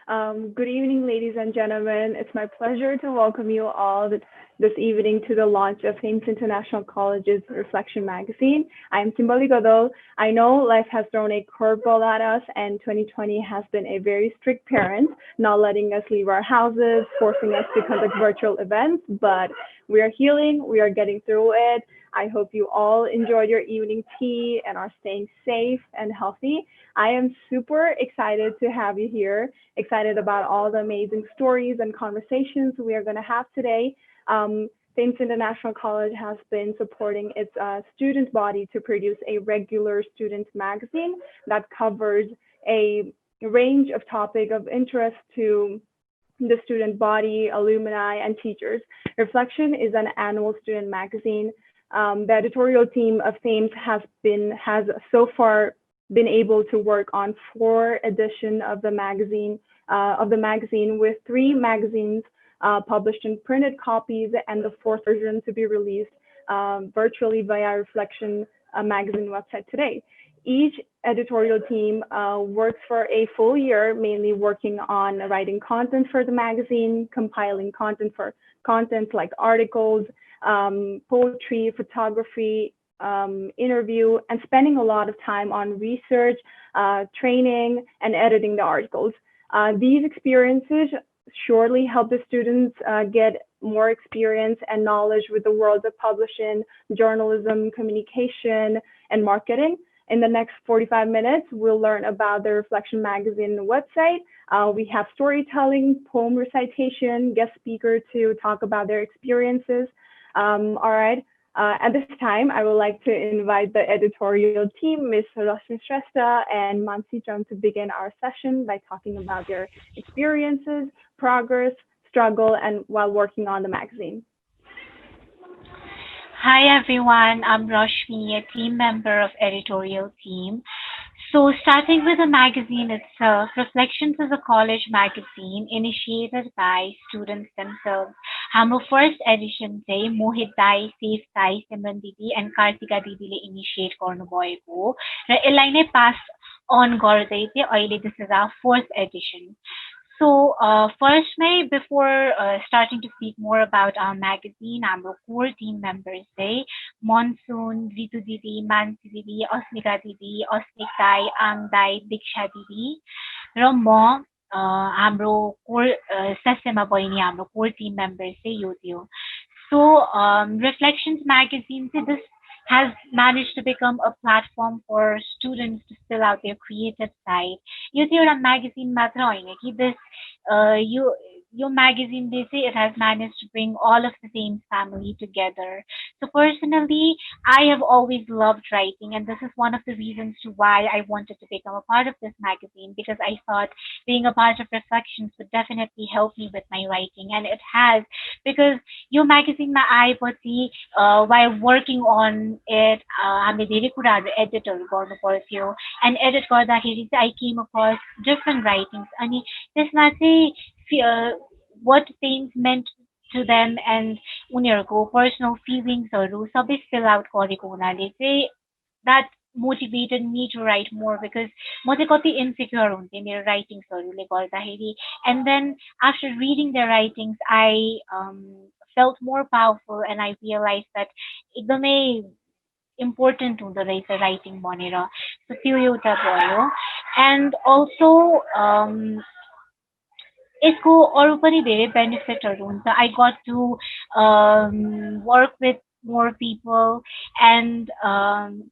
Good evening, ladies and gentlemen. It's my pleasure to welcome you all this evening to the launch of Thames International College's Reflection magazine. I'm Simbali Godol. I know life has thrown a curveball at us, and 2020 has been a very strict parent, not letting us leave our houses, forcing us to conduct virtual events, but we are healing, we are getting through it. I hope you all enjoyed your evening tea and are staying safe and healthy. I am super excited to have you here, excited about all the amazing stories and conversations we are going to have today. Thames International College has been supporting its student body to produce a regular student magazine that covers a range of topics of interest to the student body, alumni, and teachers. Reflection is an annual student magazine. The editorial team of Thames has so far been able to work on 4 editions of the magazine with 3 magazines published in printed copies and the 4th version to be released virtually via Reflection magazine website today. Each editorial team works for a full year, mainly working on writing content for the magazine, compiling content like articles, poetry, photography, interview, and spending a lot of time on research, training, and editing the articles. These experiences surely help the students get more experience and knowledge with the world of publishing, journalism, communication, and marketing. In the next 45 minutes, we'll learn about the Reflection Magazine website. We have storytelling, poem recitation, guest speaker to talk about their experiences. All right. At this time, I would like to invite the editorial team, Ms. Rashmi Shrestha and Mansi Chand, to begin our session by talking about their experiences, progress, struggle, and while working on the magazine. Hi everyone, I'm Roshni, a team member of editorial team. So starting with the magazine itself, Reflections is a college magazine initiated by students themselves. हाम्रो first edition चाहिँ मोहित दाई, सेफ दाई, सिमरन दिदी and Kartika दिदीले initiate गर्नुभएको हो र यसलाई नै पास अन गर्दै चाहिँ अहिले this is our fourth edition. So, first, May, before starting to speak more about our magazine, हाम्रो core team members say Monsoon, Ritu Didi, Mansi Didi, Osmika Didi, Osmik Dai, Ang Dai, Diksha Didi, र म हाम्रो core सस्यमा बहिनी हाम्रो core team members चाहिँ यो थियो. So, Reflections magazine चाहिँ this has managed to become a platform for students to spill out their creative side. यो चाहिँ एउटा magazine मात्र होइन कि this yo magazine they say it has managed to bring all of the same family together. So personally, I have always loved writing, and this is one of the reasons to why I wanted to become a part of this magazine because I thought being a part of Reflections would definitely help me with my writing, and it has because यो म्यागजिनमा आएपछि while working on it हामीले धेरै कुराहरू एडिटहरू गर्नु पर्थ्यो and edit गर्दाखेरि चाहिँ I came across different writings अनि त्यसमा चाहिँ what things meant to them and उनीहरूको personal feelingsहरू सबै spill out गरेको हुनाले चाहिँ that motivated me to write more because म चाहिँ कति insecure हुन्थेँ मेरो writingsहरूले गर्दाखेरि and then after reading their writings I felt more powerful and I realized that एकदमै important हुँदो रहेछ writing भनेर so त्यो एउटा भयो and also यसको अरू पनि धेरै बेनिफिटहरू हुन्छ I got to work with more people and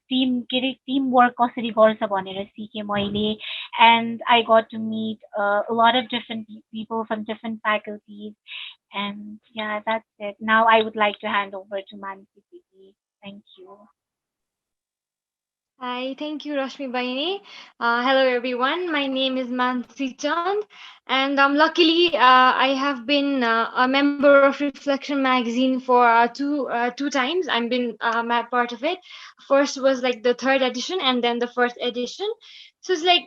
teamwork कसरी गर्छ भनेर सिकेँ मैले and I got to meet a lot of different people from different faculties and yeah that's it. Now I would like to hand over to Mansi Didi. Thank you. Hi, thank you, Rashmi Baini. Hello, everyone. My name is Mansi Chand, and luckily, I have been a member of Reflection magazine for two times. I've been part of it. First was like the third edition, and then the first edition. So it's like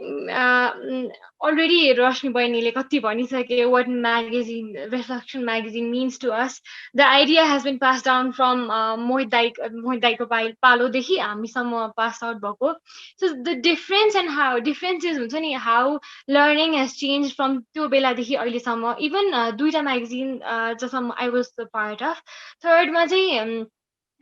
already Roshni Bainile kati bhanisake what magazine, Reflection magazine means to us. The idea has been passed down from Mohit Daiko Paloदेखि हामीसम्म passed out भएको. So the difference and how differences हुन्छ नि, how learning has changed from त्यो बेलादेखि अहिलेसम्म. Even दुईटा magazine जसमा I was the part of. Third मा चाहिँ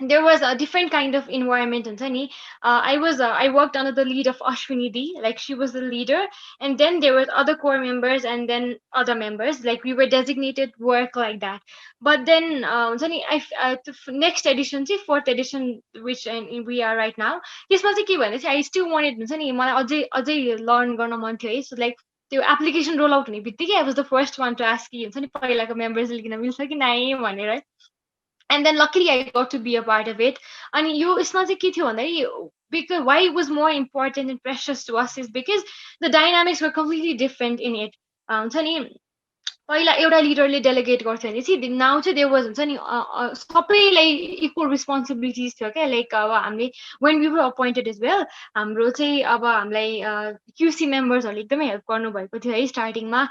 there was a different kind of environment हुन्छ नि. I worked under the lead of Ashwini D, like she was the leader, and then there was other core members and then other members, like we were designated work like that. But then हुन्छ नि next edition चाहिँ fourth edition, which we are right now, त्यसमा चाहिँ के भने चाहिँ I still wanted हुन्छ नि, मलाई अझै अझै लर्न गर्न मन थियो है. So like त्यो एप्लिकेसन रोल आउट हुने बित्तिकै I was the first one to ask कि हुन्छ नि पहिलाको मेम्बर्सले किन मिल्छ कि नै भनेर. And then luckily I got to be a part of it. And यो यसमा चाहिँ के थियो भन्दाखेरि, because why it was more important and precious to us is because the dynamics were completely different in it. हुन्छ नि पहिला एउटा लिडरले delegate गर्थ्यो भने चाहिँ नाउ चाहिँ देयर वाज हुन्छ नि सबैलाई इक्वल रेस्पोन्सिबिलिटिज थियो क्या. लाइक अब हामीले when we were appointed is well, हाम्रो चाहिँ अब हामीलाई क्युसी मेम्बर्सहरूले एकदमै हेल्प गर्नुभएको थियो है स्टार्टिङमा.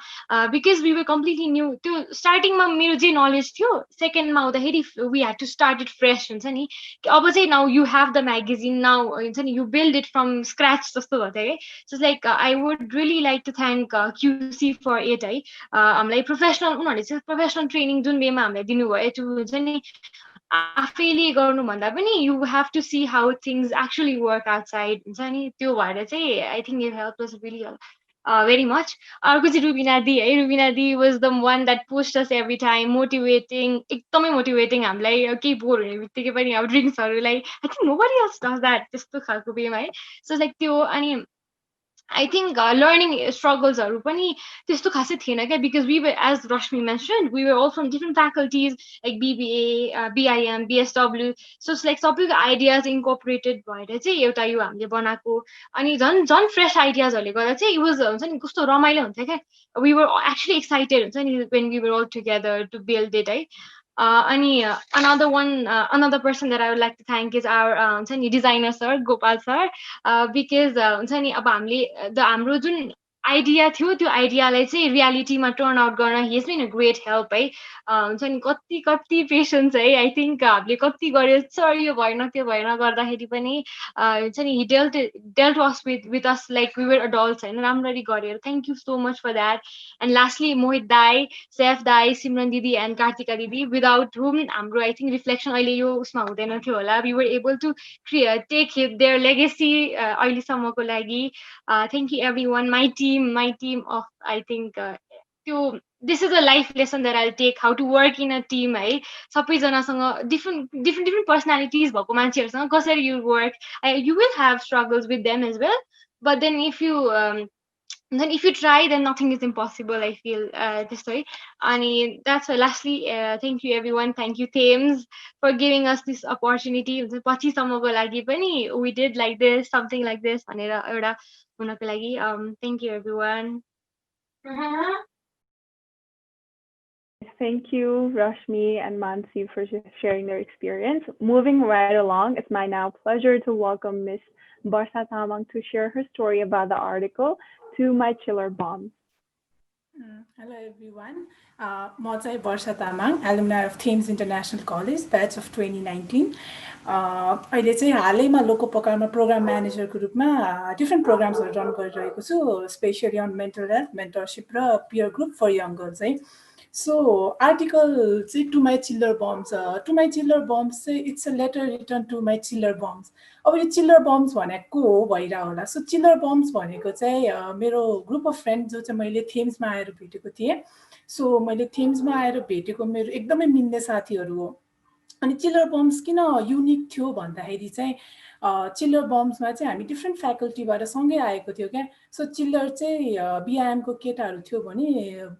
Because we were completely new. त्यो स्टार्टिङमा मेरो जे नलेज थियो, सेकेन्डमा आउँदाखेरि we had to start it fresh हुन्छ नि. अब चाहिँ now you have the magazine, now हुन्छ नि you build it from scratch जस्तो भयो थियो है. So like I would really like to thank QC for it है. हामीलाई प्रोफेसनल उनीहरूले चाहिँ प्रोफेसनल ट्रेनिङ जुन वेमा हामीलाई दिनुभयो त्यो हुन्छ नि आफैले गर्नुभन्दा पनि you have to see how things actually work outside हुन्छ नि. त्यो भएर चाहिँ I think you help us really very much. अर्को चाहिँ रुबिना दी है. Rubina di was the one that pushed us every time, motivating, एकदमै मोटिभेटिङ. हामीलाई केही बोर हुने बित्तिकै पनि अब ड्रिङ्क्सहरूलाई I think nobody else does that, त्यस्तो खालको वेमा है. सो लाइक त्यो. अनि I think learning struggles are पनि त्यस्तो खासै थिएन क्या. Because we were, as Rashmi mentioned, we were all from different faculties like BBA, BIM, BSW. So it's like सबैको ideas incorporated भएर चाहिँ एउटा यो हामीले बनाएको. अनि झन् झन् फ्रेस आइडियाजहरूले गर्दा चाहिँ it was हुन्छ नि कस्तो रमाइलो हुन्थ्यो क्या. We were actually excited हुन्छ नि when we were all together to build it है. Ani another one, another person that I would like to thank is our designer sir, Gopal sir, because अब हामीले the हाम्रो जुन idea थियो त्यो आइडियालाई चाहिँ रियालिटीमा turn out गर्न he is been a great help है. हुन्छ नि कति कति पेसेन्स है. आई थिङ्क हामीले कति गऱ्यो सर यो भएन त्यो भएन गर्दाखेरि पनि हुन्छ नि he dealt was with us like we were adults होइन, राम्ररी गरेर. Thank you so much for that. And lastly Mohit dai, Saif dai, Simran didi and Kartika दिदी, विदाउट हुम हाम्रो आई थिङ्क रिफ्लेक्सन अहिले यो उसमा हुँदैन थियो होला. We were able to take their legacy अहिलेसम्मको लागि. Thank you everyone, my team of I think this is a life lesson that I'll take, how to work in a team है. सबैजनासँग different personalities भएको मान्छेहरूसँग कसरी you work. You will have struggles with them as well, but then if you try, then nothing is impossible, I feel this way. And that's why lastly, thank you everyone, thank you Thames for giving us this opportunity. पछिसम्मको लागि पनि we did like this, something like this भनेर एउटा हुनको लागि. Thank you everyone. Thank you, Rashmi and Mansi, for sharing their experience. Moving right along, it's my now pleasure to welcome Miss Barsha Tamang to share her story about the article, To My Chiller Bombs. Hello everyone. म चाहिँ वर्षा Tamang, alumni of Thames International College, batch of 2019. अहिले चाहिँ हालैमा लोकोपकारमा programme म्यानेजरको रूपमा different प्रोग्राम्सहरू run गरिरहेको छु, specially on mental health, mentorship र peer group for young girls है. सो आर्टिकल चाहिँ टु माई चिल्लर बम्स. टु माई चिल्लर बम्स चाहिँ it's a letter return to my चिल्लर बम्स. अब यो चिल्लर बम्स भनेको हो भइरहेको होला. सो चिल्लर बम्स भनेको चाहिँ मेरो ग्रुप अफ फ्रेन्ड जो चाहिँ मैले थेम्समा आएर भेटेको थिएँ. सो मैले थेम्समा आएर भेटेको मेरो एकदमै मिल्ने साथीहरू हो. अनि चिल्लर बम्स किन युनिक थियो भन्दाखेरि चाहिँ चिल्लर बम्समा चाहिँ हामी डिफ्रेन्ट फ्याकल्टीबाट सँगै आएको थियो क्या. सो चिल्लर चाहिँ बिआइएमको केटाहरू थियो भने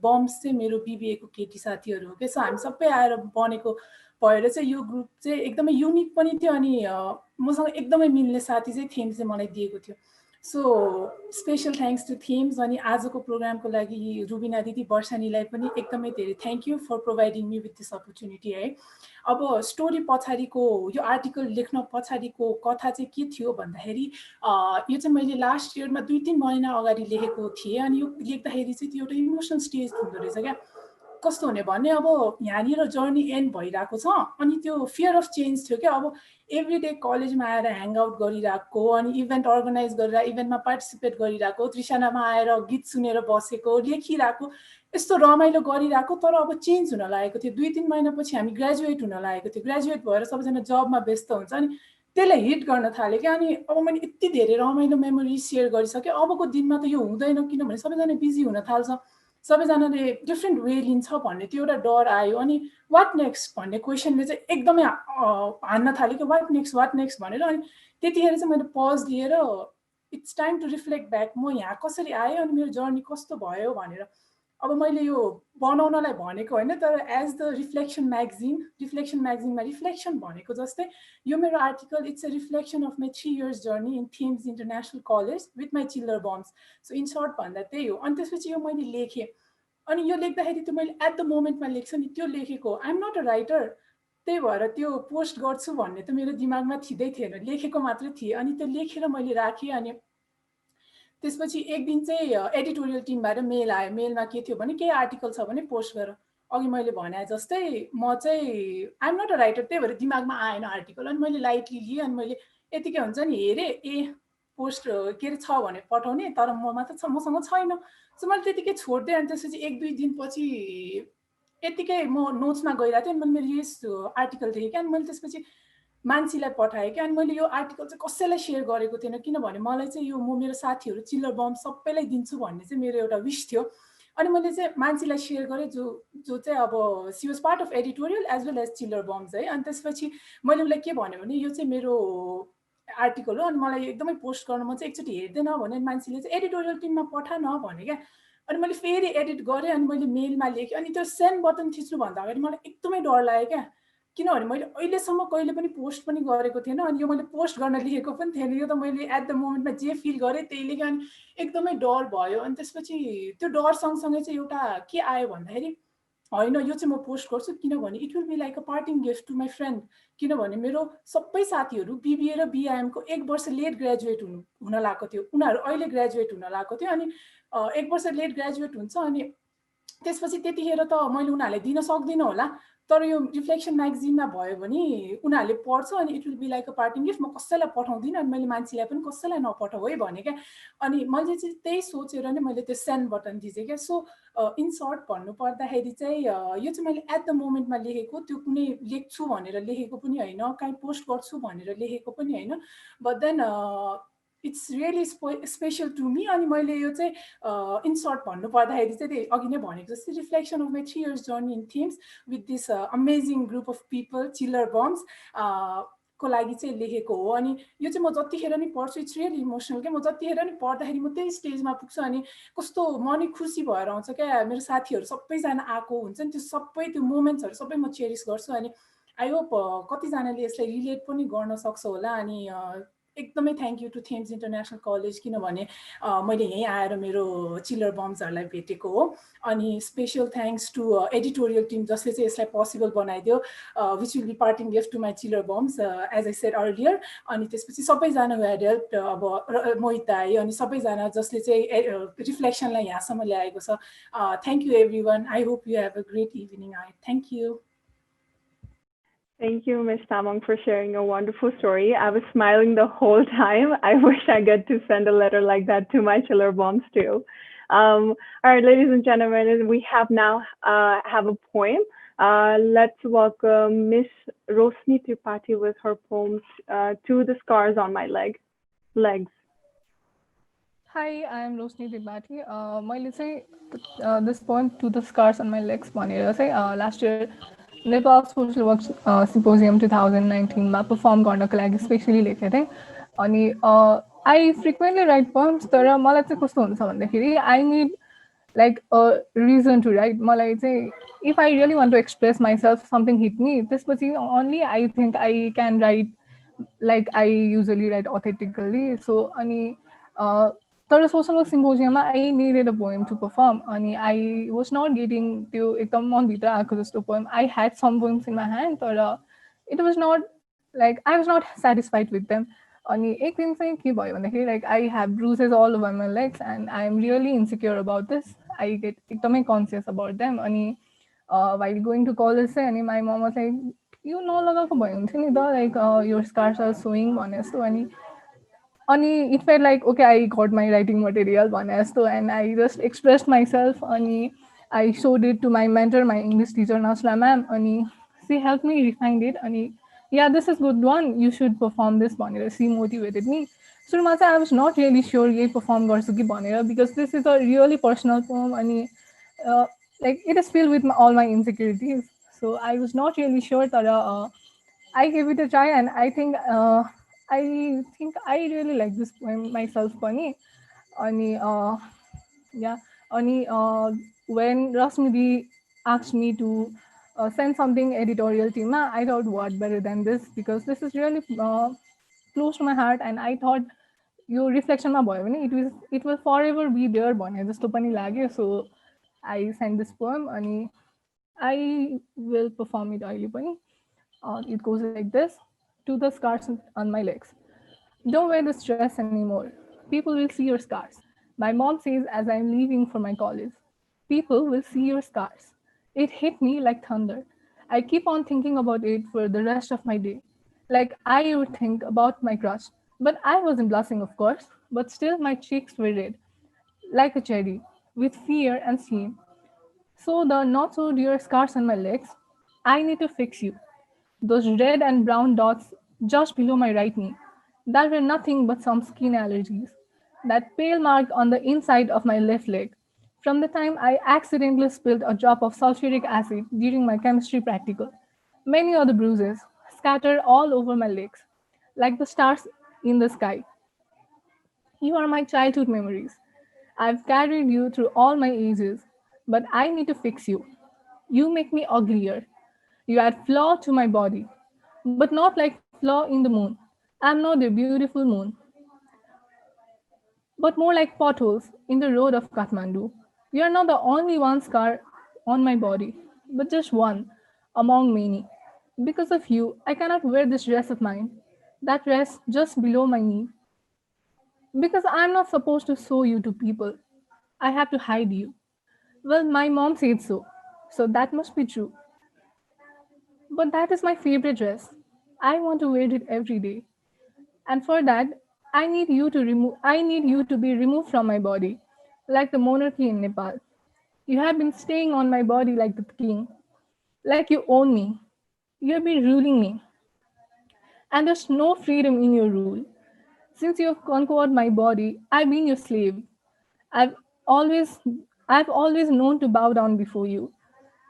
बम्स चाहिँ मेरो बिबिएको केटी साथीहरू हो क्या. सो हामी सबै आएर बनेको भएर चाहिँ यो ग्रुप चाहिँ एकदमै युनिक पनि थियो. अनि मसँग एकदमै मिल्ने साथी चाहिँ थेम्सले मलाई दिएको थियो. So special thanks to Thames अनि आजको प्रोग्रामको लागि रुबिना दिदी वर्षानीलाई पनि एकदमै धेरै thank you for providing me with this opportunity है। अब स्टोरी पछाडिको यो आर्टिकल लेख्न पछाडिको कथा चाहिँ के थियो भन्दाखेरि यो चाहिँ मैले लास्ट इयरमा 2-3 महिना अगाडि लेखेको थिएँ अनि यो लेख्दाखेरि चाहिँ त्यो एउटा इमोसनल स्टेज हुँदो रहेछ क्या। कस्तो हुने भने अब यहाँनिर जर्नी एन्ड भइरहेको छ अनि त्यो फियर अफ चेन्ज थियो क्या। अब एभ्री डे कलेजमा आएर ह्याङ आउट गरिरहेको अनि इभेन्ट अर्गनाइज गरेर इभेन्टमा पार्टिसिपेट गरिरहेको, त्रिसानामा आएर गीत सुनेर बसेको, लेखिरहेको, यस्तो रमाइलो गरिरहेको। तर अब चेन्ज हुन लागेको थियो। 2-3 महिनापछि हामी ग्रेजुएट हुन लागेको थियो। ग्रेजुएट भएर सबैजना जबमा व्यस्त हुन्छ अनि त्यसले हिट गर्न थाल्यो क्या। अनि अब मैले यति धेरै रमाइलो मेमोरिज सेयर गरिसकेँ। अबको दिनमा त यो हुँदैन किनभने सबैजना बिजी हुन थाल्छ, सबैजनाले डिफ्रेन्ट वे लिन्छ भन्ने त्यो एउटा डर आयो। अनि वाट नेक्स्ट भन्ने क्वेसनले चाहिँ एकदमै हान्न थाल्यो कि वाट नेक्स्ट भनेर। अनि त्यतिखेर चाहिँ मैले पज लिएर it's time to reflect back, म यहाँ कसरी आएँ अनि मेरो जर्नी कस्तो भयो भनेर। अब मैले यो बनाउनलाई भनेको होइन, तर एज द रिफ्लेक्सन म्यागजिनमा रिफ्लेक्सन भनेको जस्तै यो मेरो article it's a reflection of my 3 years journey in Thames international college with my चिल्लर बम्स। सो इन सर्ट भन्दा त्यही हो। अनि त्यसपछि यो मैले लेखेँ अनि यो लेख्दाखेरि त्यो मैले एट द मोमेन्टमा लेख्छ नि त्यो लेखेको, आइएम नट अ राइटर, त्यही भएर त्यो पोस्ट गर्छु भन्ने त मेरो दिमागमा थिँदै थिएन, लेखेको मात्रै थिएँ। अनि त्यो लेखेर मैले राखेँ। अनि त्यसपछि एक दिन चाहिँ एडिटोरियल टिमबाट मेल आयो। मेलमा के थियो भने केही आर्टिकल छ भने पोस्ट गर। अघि मैले भने जस्तै म चाहिँ आइएम नट अ राइटर, त्यही भएर दिमागमा आएन आर्टिकल। अनि मैले लाइटली लिएँ अनि मैले यतिकै हुन्छ नि हेरेँ, ए पोस्ट के अरे छ भने पठाउने, तर म मात्र छ, मसँग छैन। सो मैले त्यतिकै छोडिदिएँ। अनि त्यसपछि 1-2 दिनपछि यतिकै म नोट्समा गइरहेको थिएँ अनि मैले मेरो यस आर्टिकल देखेँ क्या। अनि मैले त्यसपछि मान्छेलाई पठाएँ क्या। अनि मैले यो आर्टिकल चाहिँ कसैलाई सेयर गरेको थिएन किनभने मलाई चाहिँ यो म मेरो साथीहरू चिल्लर बम सबैलाई दिन्छु भन्ने चाहिँ मेरो एउटा विश थियो। अनि मैले चाहिँ मान्छेलाई सेयर गरेँ जो जो चाहिँ अब she was part of editorial as well as चिल्लर बम्स है। अनि त्यसपछि मैले उसलाई के भन्यो भने यो चाहिँ मेरो आर्टिकल हो अनि मलाई एकदमै पोस्ट गर्न मन चाहिँ, एकचोटि हेर्दैन भने मान्छेले चाहिँ एडिटोरियल टिममा पठा न भने क्या। अनि मैले फेरि एडिट गरेँ अनि मैले मेलमा लेखेँ। अनि त्यो सेन्ड बटन थिच्नुभन्दा अगाडि मलाई एकदमै डर लाग्यो क्या, किनभने मैले अहिलेसम्म कहिले पनि पोस्ट पनि गरेको थिएन अनि यो मैले पोस्ट गर्न लेखेको पनि थिएन। यो त मैले एट द मोमेन्टमा जे फिल गरेँ त्यही लेखेँ। अनि एकदमै डर भयो। अनि त्यसपछि त्यो डर सँगसँगै चाहिँ एउटा के आयो भन्दाखेरि होइन यो चाहिँ म पोस्ट गर्छु किनभने it will be like a parting gift to my friend. किनभने मेरो सबै साथीहरू बिबिए र बिआइएमको 1 वर्ष लेट ग्रेजुएट हुन लागेको थियो। उनीहरू अहिले ग्रेजुएट हुन लागेको थियो अनि 1 वर्ष लेट ग्रेजुएट हुन्छ। अनि त्यसपछि त्यतिखेर त मैले उनीहरूलाई दिन सक्दिनँ होला, तर यो रिफ्लेक्सन म्यागजिनमा भयो भने उनीहरूले पढ्छ अनि it will be like a parting gift. म कसैलाई पठाउँदिनँ अनि मैले मान्छेलाई पनि कसैलाई नपठाऊ है भने क्या। अनि मैले चाहिँ त्यही सोचेर नै मैले त्यो सेन्ड बटन थिचेँ क्या। सो इन सर्ट भन्नुपर्दाखेरि चाहिँ यो चाहिँ मैले एट द मोमेन्टमा लेखेको, त्यो कुनै लेख्छु भनेर लेखेको पनि होइन, काहीँ पोस्ट गर्छु भनेर लेखेको पनि होइन, but then it's really special to me. अनि मैले यो चाहिँ इन सर्ट भन्नुपर्दाखेरि चाहिँ त्यही अघि नै भनेको जस्तै reflection of my 3 years journey in themes with this amazing group of people चिल्लर बम्स को लागि चाहिँ लेखेको हो। अनि यो चाहिँ म जतिखेर नि पढ्छु इट्स रियली इमोसनल क्या। म जतिखेर नि पढ्दाखेरि म त्यही स्टेजमा पुग्छु अनि कस्तो मनै खुसी भएर आउँछ क्या। मेरो साथीहरू सबैजना आएको हुन्छ नि, त्यो सबै त्यो मोमेन्ट्सहरू सबै म चेरिस गर्छु। अनि आई होप कतिजनाले यसलाई रिलेट पनि गर्न सक्छ होला। अनि एकदमै thank you to Thames international college किनभने मैले यहीँ आएर मेरो चिल्लर बम्सहरूलाई भेटेको हो। अनि special thanks to editorial team जसले चाहिँ यसलाई पोसिबल बनाइदियो, which will be parting gift to my चिल्लर bums as I said earlier. अनि त्यसपछि सबैजना ह्याड हेल्प, अब मोहित दाई अनि सबैजना जसले चाहिँ रिफ्लेक्सनलाई यहाँसम्म ल्याएको छ। Thank you every one. I hope you have a great evening I. Thank you. Thank you, Ms. Tamang, for sharing a wonderful story. I was smiling the whole time. I wish I get to send a letter like that to my chiller bombs too. All right, ladies and gentlemen, we have now have a poem. Let's welcome Miss Rosni Tripathi with her poem "To the Scars on My Legs." Hi, I am Rosni Tripathi. मैले चाहिँ this poem "To the Scars on My Legs" भनेर चाहिँ last year Nepal social work symposium 2019 मा perform गर्नको लागि specially लेखेको थिएँ। अनि आई फ्रिक्वेन्टली राइट पोएम्स, तर मलाई चाहिँ कस्तो हुन्छ भन्दाखेरि I need like a reason to write. मलाई चाहिँ if I really want to express myself something hit me, त्यसपछि only I think I can write like I usually write authentically. So अनि तर सोसल वर्क सिम्पोजियममा I needed a poem to perform अनि I was not getting त्यो एकदम मनभित्र आएको जस्तो poem I had some poems in my hand तर it was not like I was not satisfied with them अनि एक दिन चाहिँ के भयो भन्दाखेरि like I have bruises all over my legs and I am really insecure about this I get एकदमै conscious about them अनि वाइल गोइङ टु कलेज चाहिँ अनि माई ममा चाहिँ यो नलगाएको भए हुन्थ्यो नि त लाइक यो स्कार्स आर सोइङ भने जस्तो अनि it felt like okay I got my writing material भने जस्तो and I just express myself अनि I showed it to my mentor my English teacher Nasla ma'am अनि she help me refined it अनि yeah this is good one you should perform this भनेर she motivated me सुरुमा चाहिँ I was not really sure यही perform गर्छु कि भनेर because this is a really personal poem अनि like it is fill with all my insecurities so I was not really sure तर I gave it a try and I really like this poem myself पनि अनि yeah अनि when Rasmidi asked me to send something editorial team I thought what better than this because this is really close to my heart and I thought यो रिफ्लेक्सनमा भयो भने it will forever be there भने जस्तो पनि लाग्यो so I sent this poem अनि I will perform it अहिले पनि it goes like this. To the scars on my legs. Don't wear this dress anymore. People will see your scars. My mom says as I'm leaving for my college. People will see your scars. It hit me like thunder. I keep on thinking about it for the rest of my day. Like I would think about my crush. But I wasn't blushing, of course. But still, my cheeks were red, like a cherry, with fear and shame. So the not so dear scars on my legs, I need to fix you. Those red and brown dots just below my right knee, that were nothing but some skin allergies. That pale mark on the inside of my left leg, from the time I accidentally spilled a drop of sulfuric acid during my chemistry practical. Many other bruises scattered all over my legs, like the stars in the sky. You are my childhood memories. I've carried you through all my ages, but I need to fix you. You make me uglier. You add flaw to my body, but not like flaw in the moon. I'm not the beautiful moon, but more like potholes in the road of Kathmandu. You are not the only one scar on my body, but just one among many. Because of you, I cannot wear this dress of mine, that rests just below my knee. Because I'm not supposed to show you to people. I have to hide you. Well, my mom said so that must be true. But that is my favorite dress. I want to wear it every day. And for that, I need you to be removed from my body, like the monarchy in Nepal. You have been staying on my body like the king, like you own me. You have been ruling me. And there's no freedom in your rule. Since you have conquered my body, I've been your slave. I've always I've always known to bow down before you.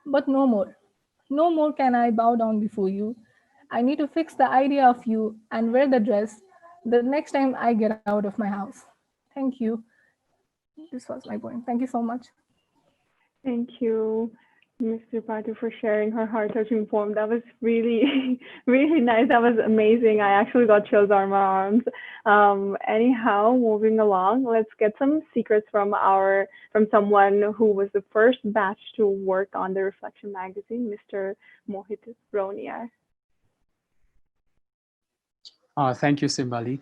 But no more. No more can I bow down before you. I need to fix the idea of you and wear the dress the next time I get out of my house. Thank you. This was my point. Thank you so much. Thank you, Mr. Patu, for sharing her heart-touching poem. That was really, really nice. That was amazing. I actually got chills on my arms. Anyhow, moving along, let's get some secrets from someone who was the first batch to work on the Reflection magazine, Mr. Mohit Roniar. Thank you, Simbali.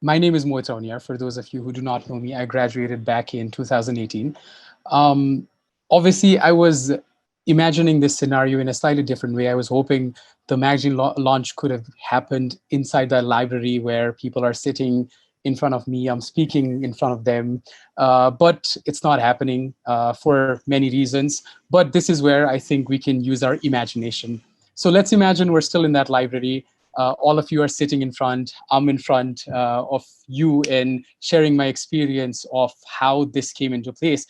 My name is Mohit Roniar. For those of you who do not know me, I graduated back in 2018. Obviously, I was imagining this scenario in a slightly different way. I was hoping the magazine launch could have happened inside the library where people are sitting in front of me. I'm speaking in front of them, but it's not happening for many reasons. But this is where I think we can use our imagination. So let's imagine we're still in that library. All of you are sitting in front. I'm in front of you and sharing my experience of how this came into place.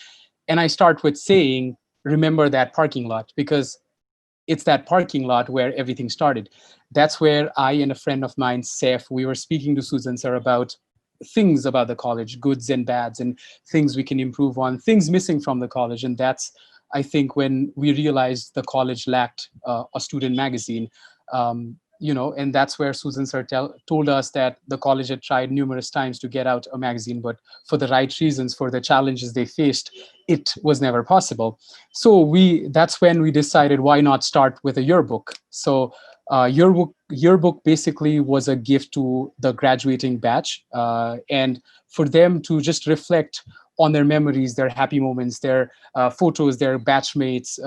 And I start with saying, remember that parking lot, because it's that parking lot where everything started. That's where I and a friend of mine, Seth, we were speaking to Susan sir about things about the college, goods and bads, and things we can improve on, things missing from the college. And that's, I think, when we realized the college lacked a student magazine. and that's where Susan sir told us that the college had tried numerous times to get out a magazine, but for the right reasons, for the challenges they faced, it was never possible. So that's when we decided, why not start with a yearbook? So yearbook basically was a gift to the graduating batch, and for them to just reflect on their memories, their happy moments, their photos, their batchmates,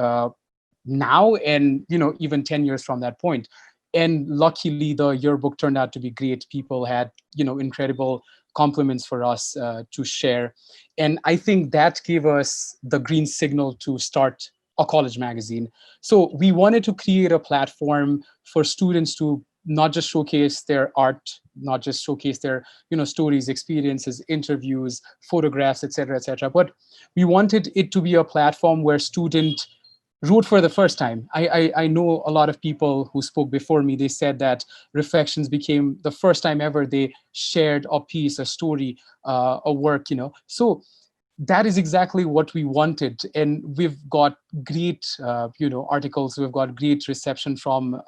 now and even 10 years from that point. And luckily the yearbook turned out to be great. People had incredible compliments for us to share, and I think that gave us the green signal to start a college magazine. So we wanted to create a platform for students to not just showcase their art, not just showcase their stories, experiences, interviews, photographs, etc., etc., but we wanted it to be a platform where student wrote for the first time. I know a lot of people who spoke before me. They said that Reflections became the first time ever they shared a piece, a story, a work. So that is exactly what we wanted, and we've got great articles. We've got great reception from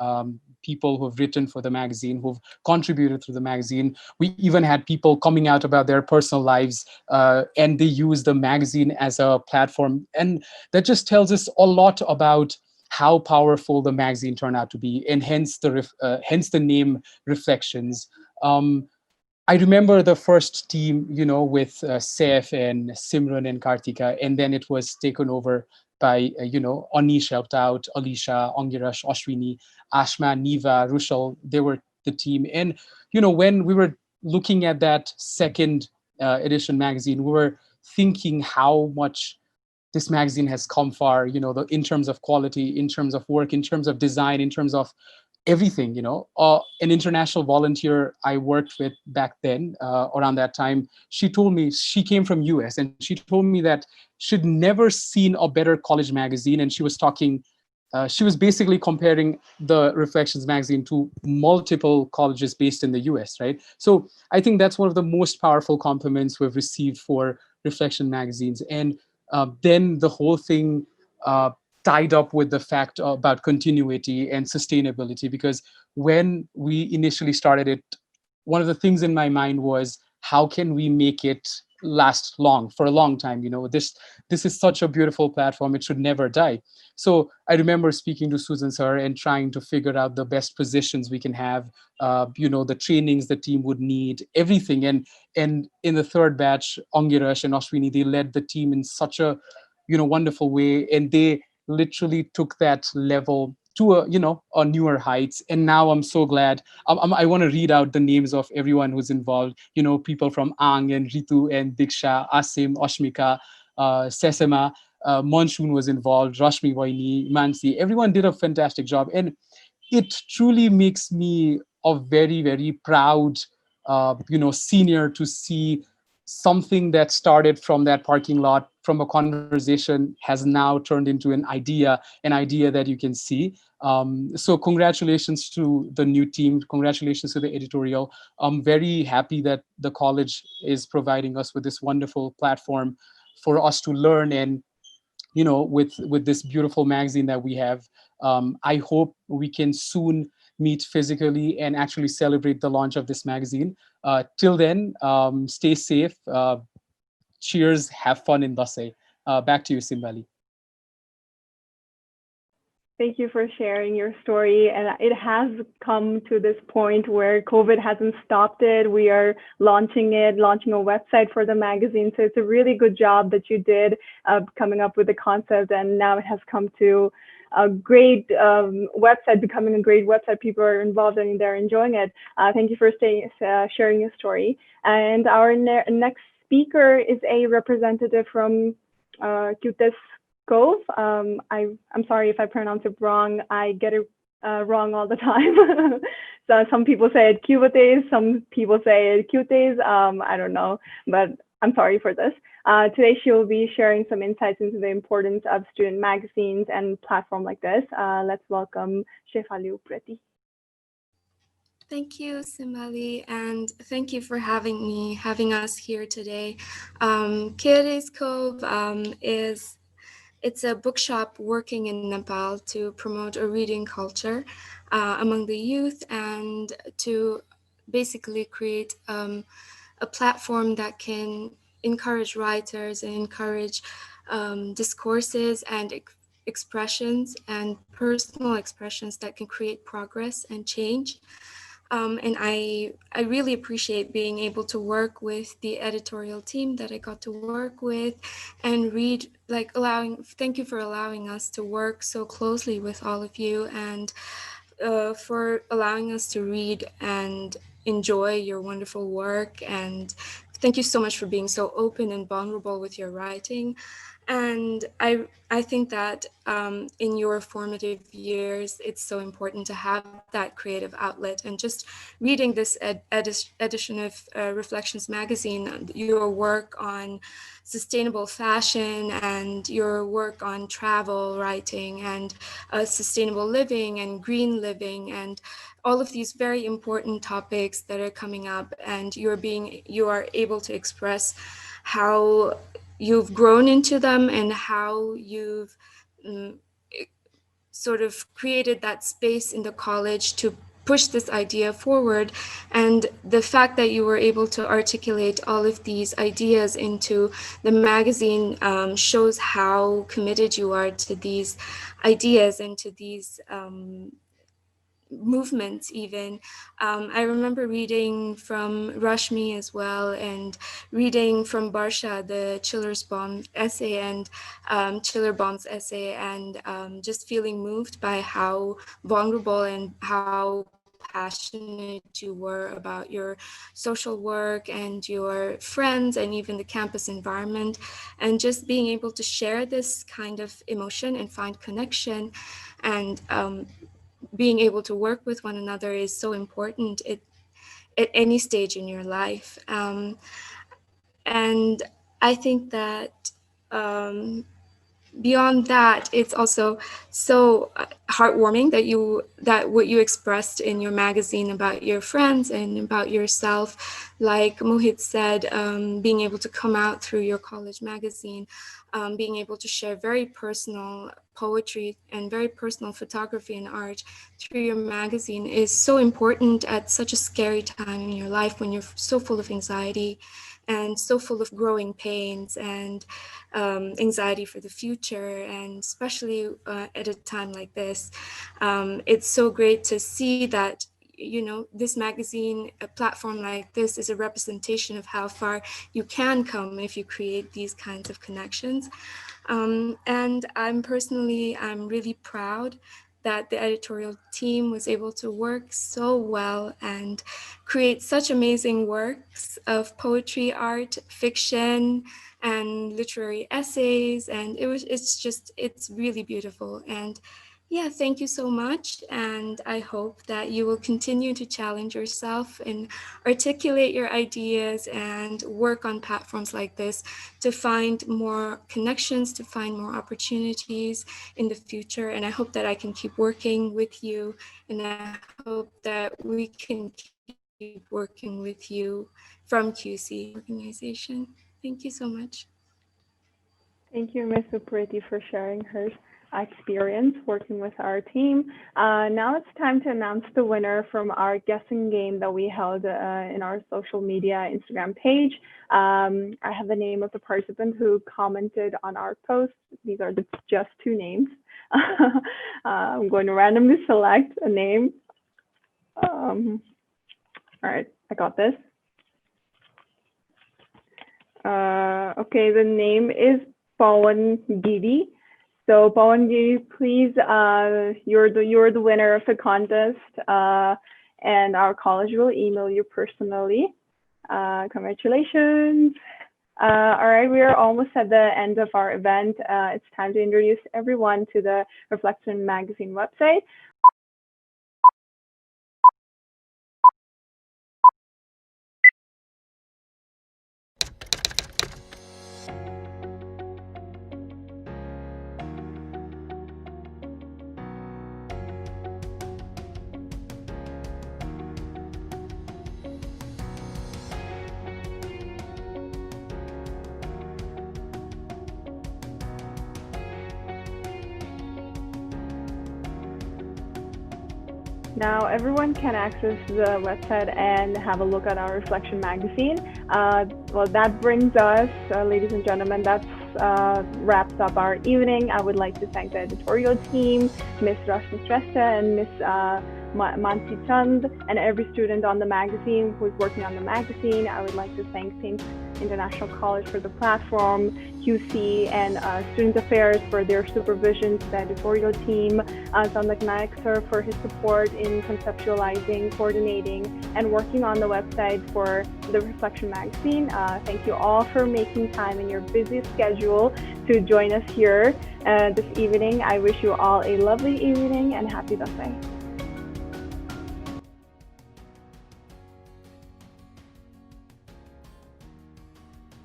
people who've written for the magazine, who've contributed to the magazine. We even had people coming out about their personal lives, and they use the magazine as a platform, and that just tells us a lot about how powerful the magazine turned out to be, and hence the name Reflections. I remember the first team, with Saif and Simran and Kartika, and then it was taken over by, Anish helped out, Alicia, Angirash, Ashwini, Ashma, Niva, Rushal. They were the team. And, when we were looking at that second edition magazine, we were thinking how much this magazine has come far, in terms of quality, in terms of work, in terms of design, in terms of everything. An international volunteer I worked with back then, around that time, she told me, she came from US, and she told me that she'd never seen a better college magazine. And she was basically comparing the Reflections magazine to multiple colleges based in the US, right? So I think that's one of the most powerful compliments we've received for Reflection magazines. And then the whole thing tied up with the fact about continuity and sustainability, because when we initially started it, one of the things in my mind was, how can we make it last long, for a long time? This is such a beautiful platform, it should never die. So I remember speaking to Susan sir and trying to figure out the best positions we can have, the trainings the team would need, everything. And in the third batch, Angirash and Ashwini, they led the team in such a wonderful way, and they literally took that level to a newer heights. And now I'm so glad. I want to read out the names of everyone who's involved. People from Ang and Ritu and Diksha, Asim, Ashmika, Sesema, Monsoon was involved, Rashmi Vaini, Mansi. Everyone did a fantastic job, and it truly makes me a very, very proud senior, to see something that started from that parking lot, from a conversation, has now turned into an idea that you can see. So congratulations to the new team, congratulations to the editorial. I'm very happy that the college is providing us with this wonderful platform for us to learn, and with this beautiful magazine that we have. I hope we can soon meet physically and actually celebrate the launch of this magazine. Till then, stay safe. Cheers, have fun in Dasai. Back to you, Simbali. Thank you for sharing your story. And it has come to this point where COVID hasn't stopped it. We are launching a website for the magazine. So it's a really good job that you did coming up with the concept. And now it has come to a great website, becoming a great website. People are involved and they're enjoying it. Thank you for sharing your story. And our next speaker is a representative from Qtes Cove. I'm sorry if I pronounce it wrong. I get it wrong all the time. So some people say it Cubates, some people say it Cutes. I don't know, but I'm sorry for this. Today she will be sharing some insights into the importance of student magazines and platform like this. Let's welcome Shefali Upreti. Thank you, Simali, and thank you for having us here today. Kitty's Cove is It's a bookshop working in Nepal to promote a reading culture among the youth and to basically create a platform that can encourage writers and encourage discourses and expressions and personal expressions that can create progress and change. And I really appreciate being able to work with the editorial team that I got to work with and read, thank you for allowing us to work so closely with all of you and for allowing us to read and enjoy your wonderful work. And thank you so much for being so open and vulnerable with your writing. And I think that in your formative years, it's so important to have that creative outlet. And just reading this edition of Reflections magazine, your work on sustainable fashion and your work on travel writing and sustainable living and green living and all of these very important topics that are coming up, and you are able to express how you've grown into them and how you've mm, sort of created that space in the college to push this idea forward. And the fact that you were able to articulate all of these ideas into the magazine shows how committed you are to these ideas and to these movements even. I remember reading from Rashmi as well, and reading from Barsha, the Chiller's Bomb essay and Chiller Bomb's essay, and just feeling moved by how vulnerable and how passionate you were about your social work and your friends and even the campus environment, and just being able to share this kind of emotion and find connection and being able to work with one another is so important at any stage in your life. And I think that beyond that, it's also so heartwarming that what you expressed in your magazine about your friends and about yourself, like Mohit said, being able to come out through your college magazine, being able to share very personal poetry and very personal photography and art through your magazine is so important at such a scary time in your life when you're so full of anxiety and so full of growing pains and anxiety for the future, and especially at a time like this. It's so great to see that, you know, this magazine, a platform like this, is a representation of how far you can come if you create these kinds of connections. And I'm really proud that the editorial team was able to work so well and create such amazing works of poetry, art, fiction, and literary essays. And it's really beautiful. And yeah, thank you so much. And I hope that you will continue to challenge yourself and articulate your ideas and work on platforms like this to find more connections, to find more opportunities in the future. And I hope that I can keep working with you. And I hope that we can keep working with you from QC organization. Thank you so much. Thank you, Ms. Supriti, for sharing her experience working with our team. Now it's time to announce the winner from our guessing game that we held in our social media Instagram page. I have the name of the participant who commented on our post. These are just two names. I'm going to randomly select a name. All right, I got this. Okay, the name is Pawan Giri. So Pawan Giri, please, you're the winner of the contest, and our college will email you personally. Congratulations. All right, we are almost at the end of our event. It's time to introduce everyone to the Reflection Magazine website. Now, everyone can access the website and have a look at our Reflection magazine. Well, that brings us, ladies and gentlemen, that wraps up our evening. I would like to thank the editorial team, Miss Rashmi Shrestha and Miss Mansi Chand, and every student on the magazine who is working on the magazine. I would like to thank Thames International College for the platform, QC and Student Affairs for their supervision, to the editorial team, Zandak Naik sir for his support in conceptualizing, coordinating, and working on the website for the Reflection magazine. Thank you all for making time in your busy schedule to join us here this evening. I wish you all a lovely evening and happy Dasai.